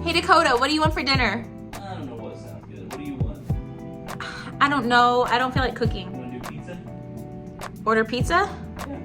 Hey Dakota, what do you want for dinner? I don't know what sounds good. What do you want? I don't know. I don't feel like cooking. You want to do pizza? Order pizza? Yeah.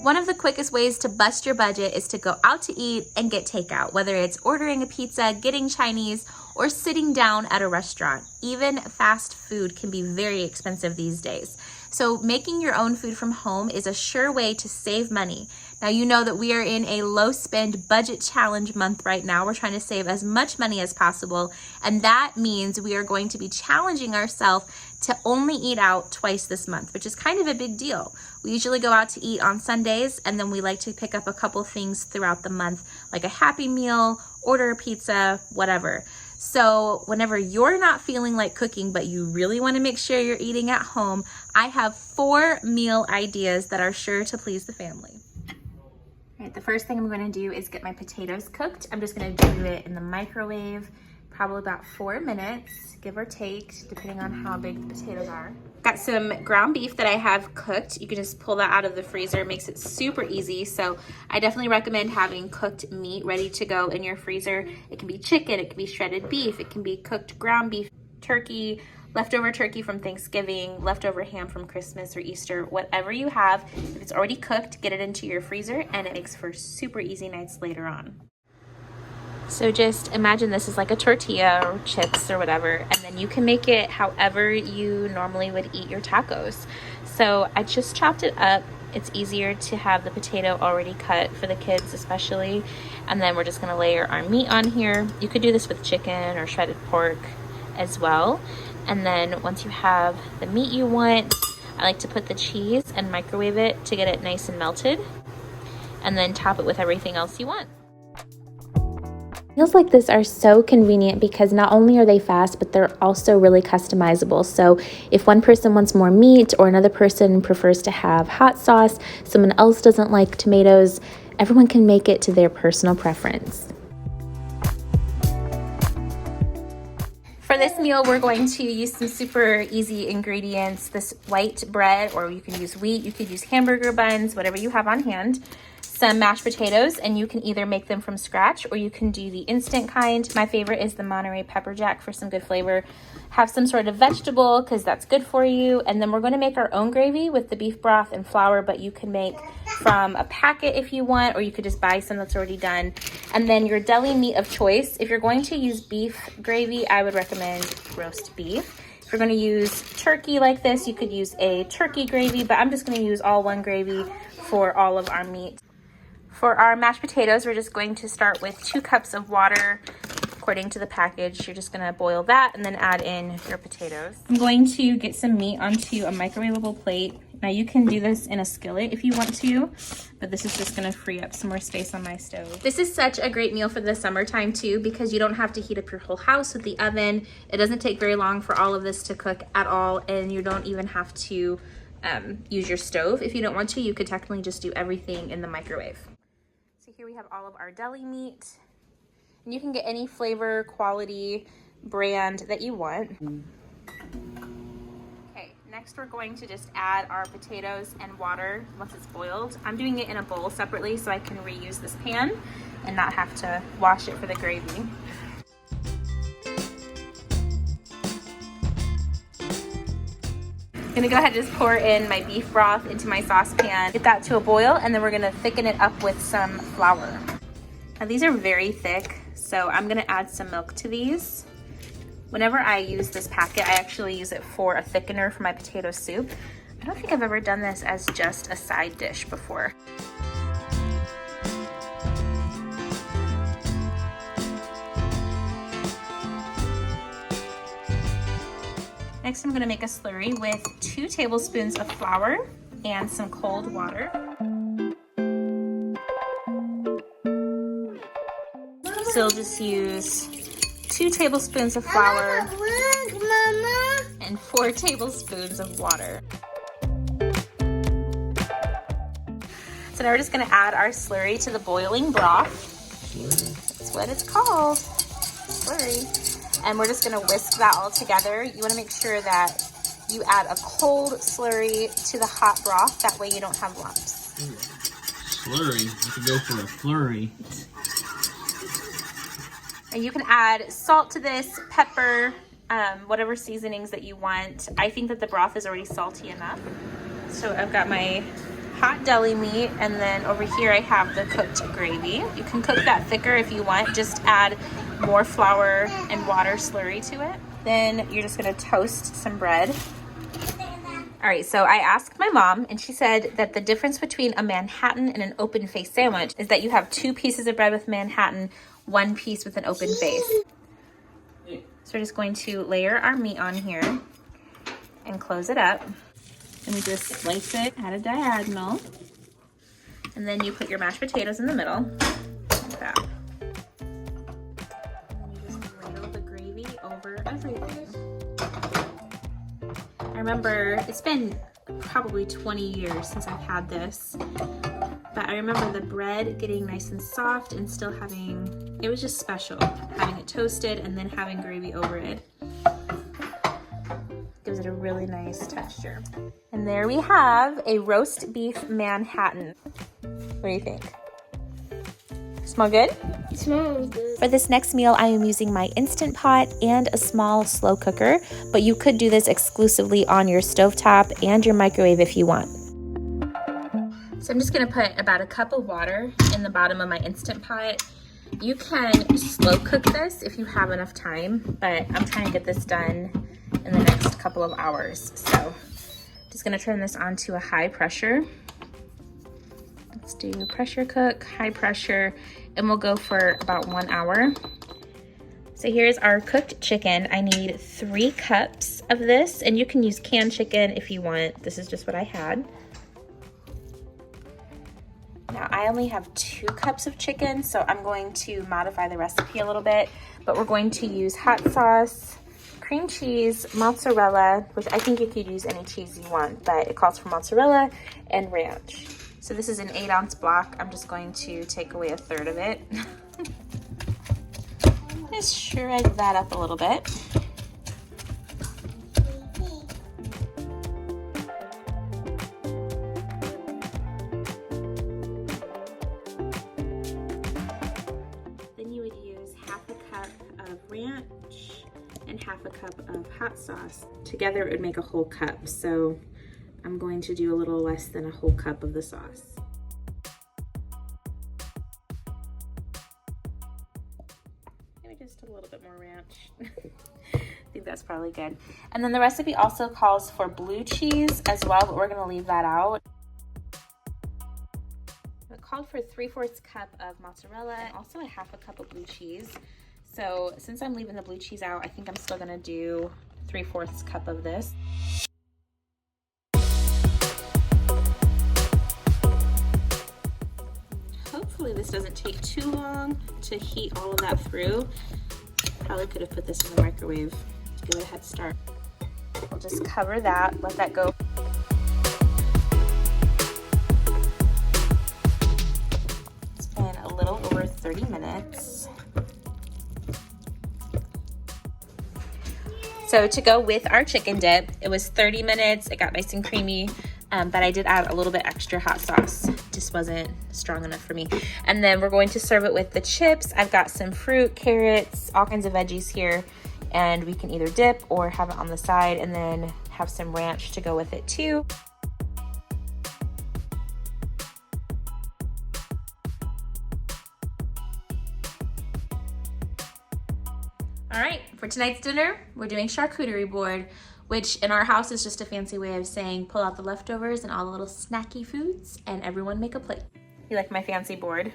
One of the quickest ways to bust your budget is to go out to eat and get takeout, whether it's ordering a pizza, getting Chinese, or sitting down at a restaurant. Even fast food can be very expensive these days. So making your own food from home is a sure way to save money. Now you know that we are in a low spend budget challenge month right now. We're trying to save as much money as possible, and that means we are going to be challenging ourselves to only eat out twice this month, which is kind of a big deal. We usually go out to eat on Sundays, and then we like to pick up a couple things throughout the month, like a Happy Meal, order a pizza, whatever. So whenever you're not feeling like cooking, but you really want to make sure you're eating at home, I have 4 meal ideas that are sure to please the family. All right, the first thing I'm going to do is get my potatoes cooked. I'm just going to do it in the microwave, probably about 4 minutes, give or take, depending on how big the potatoes are. Got some ground beef that I have cooked. You can just pull that out of the freezer. It makes it super easy. So I definitely recommend having cooked meat ready to go in your freezer. It can be chicken, it can be shredded beef, it can be cooked ground beef, turkey, leftover turkey from Thanksgiving, leftover ham from Christmas or Easter, whatever you have. If it's already cooked, get it into your freezer, and it makes for super easy nights later on. So just imagine this is like a tortilla or chips or whatever, and then you can make it however you normally would eat your tacos. So I just chopped it up. It's easier to have the potato already cut for the kids especially. And then we're just gonna layer our meat on here. You could do this with chicken or shredded pork as well. And then once you have the meat you want, I like to put the cheese and microwave it to get it nice and melted. And then top it with everything else you want. Meals like this are so convenient because not only are they fast, but they're also really customizable. So if one person wants more meat or another person prefers to have hot sauce, someone else doesn't like tomatoes, everyone can make it to their personal preference. For this meal, we're going to use some super easy ingredients. This white bread, or you can use wheat, you could use hamburger buns, whatever you have on hand. Some mashed potatoes, and you can either make them from scratch or you can do the instant kind. My favorite is the Monterey pepper jack for some good flavor. Have some sort of vegetable because that's good for you. And then we're going to make our own gravy with the beef broth and flour, but you can make from a packet if you want, or you could just buy some that's already done. And then your deli meat of choice. If you're going to use beef gravy, I would recommend roast beef. If you're going to use turkey like this, you could use a turkey gravy, but I'm just going to use all one gravy for all of our meat. For our mashed potatoes, we're just going to start with 2 cups of water. According to the package, you're just gonna boil that and then add in your potatoes. I'm going to get some meat onto a microwavable plate. Now you can do this in a skillet if you want to, but this is just gonna free up some more space on my stove. This is such a great meal for the summertime too, because you don't have to heat up your whole house with the oven. It doesn't take very long for all of this to cook at all, and you don't even have to use your stove. If you don't want to, you could technically just do everything in the microwave. Here we have all of our deli meat, and you can get any flavor, quality, brand that you want. Okay, next we're going to just add our potatoes and water once it's boiled. I'm doing it in a bowl separately so I can reuse this pan and not have to wash it for the gravy. I'm gonna go ahead and just pour in my beef broth into my saucepan, get that to a boil, and then we're gonna thicken it up with some flour. Now these are very thick, so I'm gonna add some milk to these. Whenever I use this packet, I actually use it for a thickener for my potato soup. I don't think I've ever done this as just a side dish before. Next, I'm gonna make a slurry with 2 tablespoons of flour and some cold water. So I'll just use 2 tablespoons of flour and 4 tablespoons of water. So now we're just gonna add our slurry to the boiling broth. That's what it's called, slurry. And we're just gonna whisk that all together. You wanna make sure that you add a cold slurry to the hot broth. That way you don't have lumps. Slurry? I could go for a flurry. And you can add salt to this, pepper, whatever seasonings that you want. I think that the broth is already salty enough. So I've got my hot deli meat, and then over here I have the cooked gravy. You can cook that thicker if you want. Just add more flour and water slurry to it. Then you're just gonna toast some bread. All right, so I asked my mom, and she said that the difference between a Manhattan and an open face sandwich is that you have 2 pieces of bread with Manhattan, 1 piece with an open face. So we're just going to layer our meat on here and close it up. And we just slice it at a diagonal. And then you put your mashed potatoes in the middle, like that. And you just ladle the gravy over everything. I remember, it's been probably 20 years since I've had this, but I remember the bread getting nice and soft and still having, it was just special, having it toasted and then having gravy over it. Gives it a really nice texture. And there we have a roast beef Manhattan. What do you think? Smell good? It smells good. For this next meal, I am using my Instant Pot and a small slow cooker, but you could do this exclusively on your stovetop and your microwave if you want. So I'm just gonna put about a cup of water in the bottom of my Instant Pot. You can slow cook this if you have enough time, but I'm trying to get this done in the next couple of hours. So just gonna turn this on to a high pressure. Let's do pressure cook, high pressure, and we'll go for about 1 hour. So here's our cooked chicken. I need 3 cups of this, and you can use canned chicken if you want. This is just what I had. Now I only have 2 cups of chicken, so I'm going to modify the recipe a little bit, but we're going to use hot sauce, cream cheese, mozzarella, which I think you could use any cheese you want, but it calls for mozzarella, and ranch. So this is an 8-ounce block. I'm just going to take away 1/3 of it. Just shred that up a little bit. Then you would use 1/2 cup of ranch and 1/2 cup of hot sauce. Together it would make a whole cup. So I'm going to do a little less than a whole cup of the sauce. Maybe just a little bit more ranch. I think that's probably good. And then the recipe also calls for blue cheese as well, but we're gonna leave that out. It called for 3/4 cup of mozzarella and also a 1/2 cup of blue cheese. So since I'm leaving the blue cheese out, I think I'm still gonna do 3/4 cup of this. Hopefully this doesn't take too long to heat all of that through. Probably could have put this in the microwave to give it a head start. We'll just cover that, let that go. It's been a little over 30 minutes. So to go with our chicken dip, it was 30 minutes. It got nice and creamy. But I did add a little bit extra hot sauce. Just wasn't strong enough for me. And then we're going to serve it with the chips. I've got some fruit, carrots, all kinds of veggies here. And we can either dip or have it on the side and then have some ranch to go with it too. All right, for tonight's dinner, we're doing charcuterie board, which in our house is just a fancy way of saying pull out the leftovers and all the little snacky foods and everyone make a plate. You like my fancy board?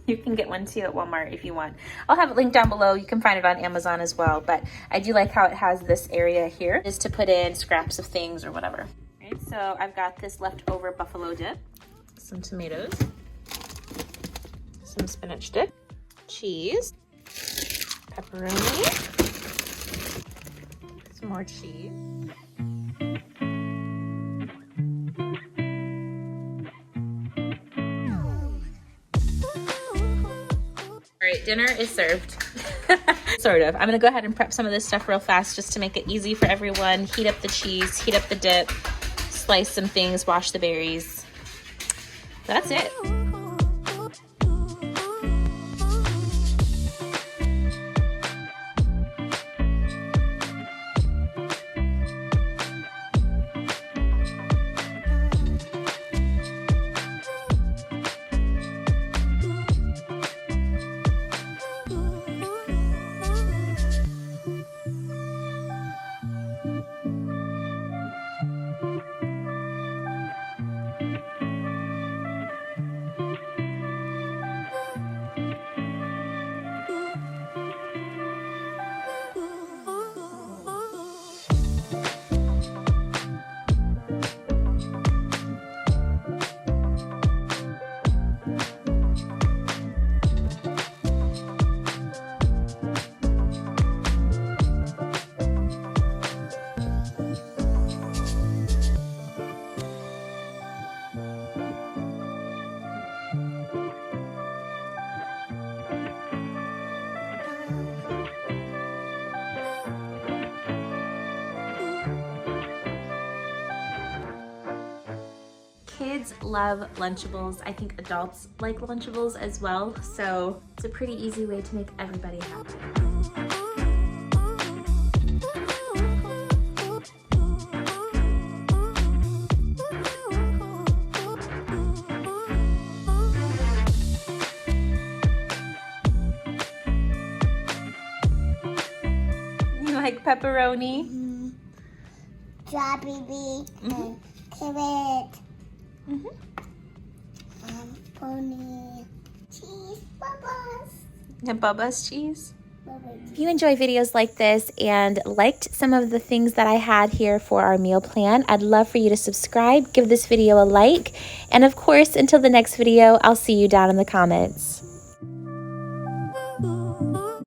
You can get one too at Walmart if you want. I'll have it linked down below. You can find it on Amazon as well, but I do like how it has this area here is to put in scraps of things or whatever. All right, so I've got this leftover buffalo dip, some tomatoes, some spinach dip, cheese, pepperoni, some more cheese. All right, dinner is served. Sort of. I'm gonna go ahead and prep some of this stuff real fast just to make it easy for everyone. Heat up the cheese, heat up the dip, slice some things, wash the berries. That's it. Kids love Lunchables. I think adults like Lunchables as well, so it's a pretty easy way to make everybody happy. You like pepperoni? Strawberry and carrot. Pony cheese bubbles. And Bubba's cheese? If you enjoy videos like this and liked some of the things that I had here for our meal plan, I'd love for you to subscribe, give this video a like, and of course, until the next video, I'll see you down in the comments.